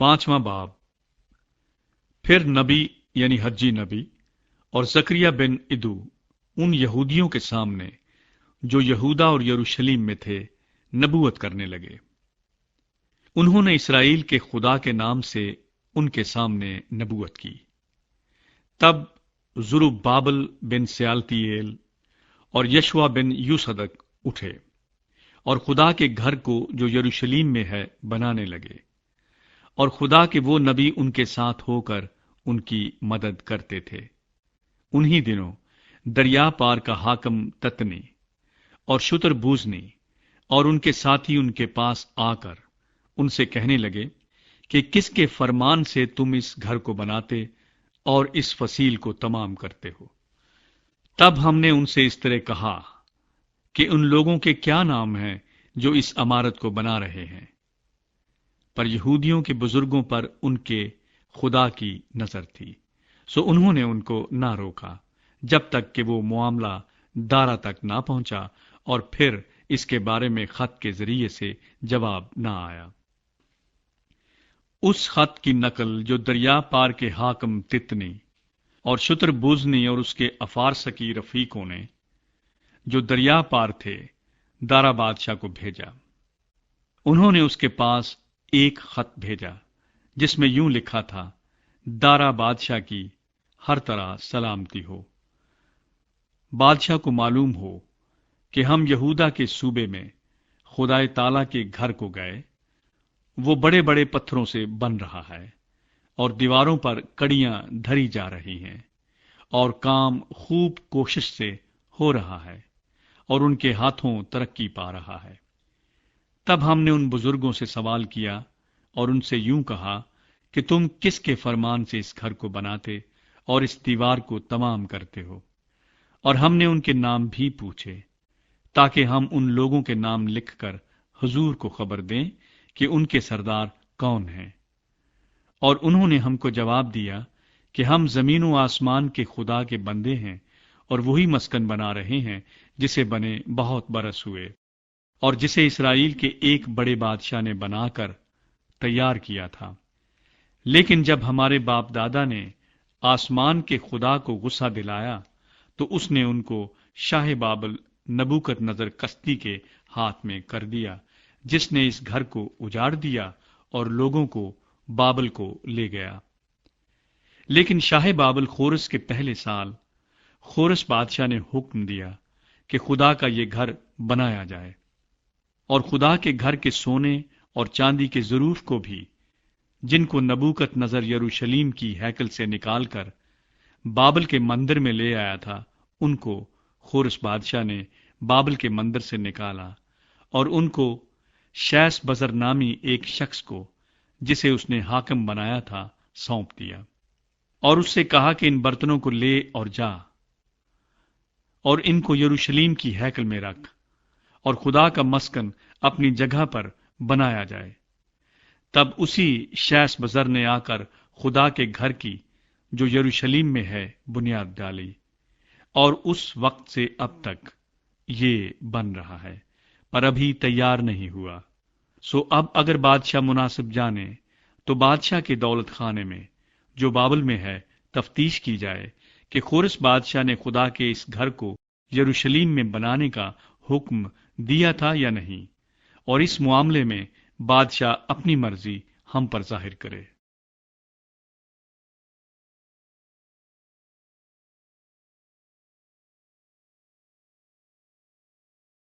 5वां बाब। फिर नबी यानी हज्जी नबी और जकरिया बिन इदू उन यहूदियों के सामने जो यहूदा और यरूशलेम में थे नबूवत करने लगे। उन्होंने इसराइल के खुदा के नाम से उनके सामने नबूवत की। तब जुरुब्बाबेल बिन सयालतीएल और यशवा बिन यूसदक उठे और खुदा के घर को जो यरूशलेम में है बनाने लगे, और खुदा के वो नबी उनके साथ होकर उनकी मदद करते थे। उन्हीं दिनों दरिया पार का हाकम ततनी और शुतरबूजनी और उनके साथी उनके पास आकर उनसे कहने लगे कि किसके फरमान से तुम इस घर को बनाते और इस फसील को तमाम करते हो। तब हमने उनसे इस तरह कहा कि उन लोगों के क्या नाम हैं जो इस इमारत को बना रहे हैं। पर यहूदियों के बुजुर्गों पर उनके खुदा की नजर थी, सो उन्होंने उनको ना रोका जब तक कि वो मामला दारा तक ना पहुंचा और फिर इसके बारे में खत के जरिए से जवाब ना आया। उस खत की नकल जो दरिया पार के हाकम तितनी और शुतरबूजनी और उसके अफारसकी रफीकों ने जो दरिया पार थे दारा बादशाह को भेजा। उन्होंने उसके पास एक खत भेजा जिसमें यूं लिखा था, दारा बादशाह की हर तरह सलामती हो। बादशाह को मालूम हो कि हम यहूदा के सूबे में खुदाए ताला के घर को गए। वो बड़े बड़े पत्थरों से बन रहा है और दीवारों पर कड़ियां धरी जा रही हैं और काम खूब कोशिश से हो रहा है और उनके हाथों तरक्की पा रहा है। तब हमने उन बुजुर्गों से सवाल किया और उनसे यूं कहा कि तुम किसके फरमान से इस घर को बनाते और इस दीवार को तमाम करते हो। और हमने उनके नाम भी पूछे ताकि हम उन लोगों के नाम लिखकर हुजूर को खबर दें कि उनके सरदार कौन हैं। और उन्होंने हमको जवाब दिया कि हम जमीन व आसमान के खुदा के बंदे हैं और वही मस्कन बना रहे हैं जिसे बने बहुत बरस हुए और जिसे इसराइल के एक बड़े बादशाह ने बनाकर तैयार किया था। लेकिन जब हमारे बाप दादा ने आसमान के खुदा को गुस्सा दिलाया तो उसने उनको शाह बाबल नबूकदनजर कश्ती के हाथ में कर दिया, जिसने इस घर को उजाड़ दिया और लोगों को बाबल को ले गया। लेकिन शाह बाबल खोरस के पहले साल खोरस बादशाह ने हुक्म दिया कि खुदा का यह घर बनाया जाए और खुदा के घर के सोने और चांदी के ज़रूफ को भी, जिनको नबूकदनजर यरूशलेम की हैकल से निकालकर बाबल के मंदिर में ले आया था, उनको खोरस बादशाह ने बाबल के मंदिर से निकाला और उनको शैस बजर नामी एक शख्स को, जिसे उसने हाकिम बनाया था, सौंप दिया और उससे कहा कि इन बर्तनों को ले और जा और इनको यरूशलेम की हैकल में रख और खुदा का मस्कन अपनी जगह पर बनाया जाए। तब उसी शैस बजर ने आकर खुदा के घर की जो यरूशलेम में है बुनियाद डाली और उस वक्त से अब तक ये बन रहा है, पर अभी तैयार नहीं हुआ। सो अब अगर बादशाह मुनासिब जाने तो बादशाह के दौलत खाने में जो बाबल में है तफ्तीश की जाए कि खोरस बादशाह ने खुदा के इस घर को यरूशलेम में बनाने का हुक्म दिया था या नहीं, और इस मामले में बादशाह अपनी मर्जी हम पर जाहिर करे।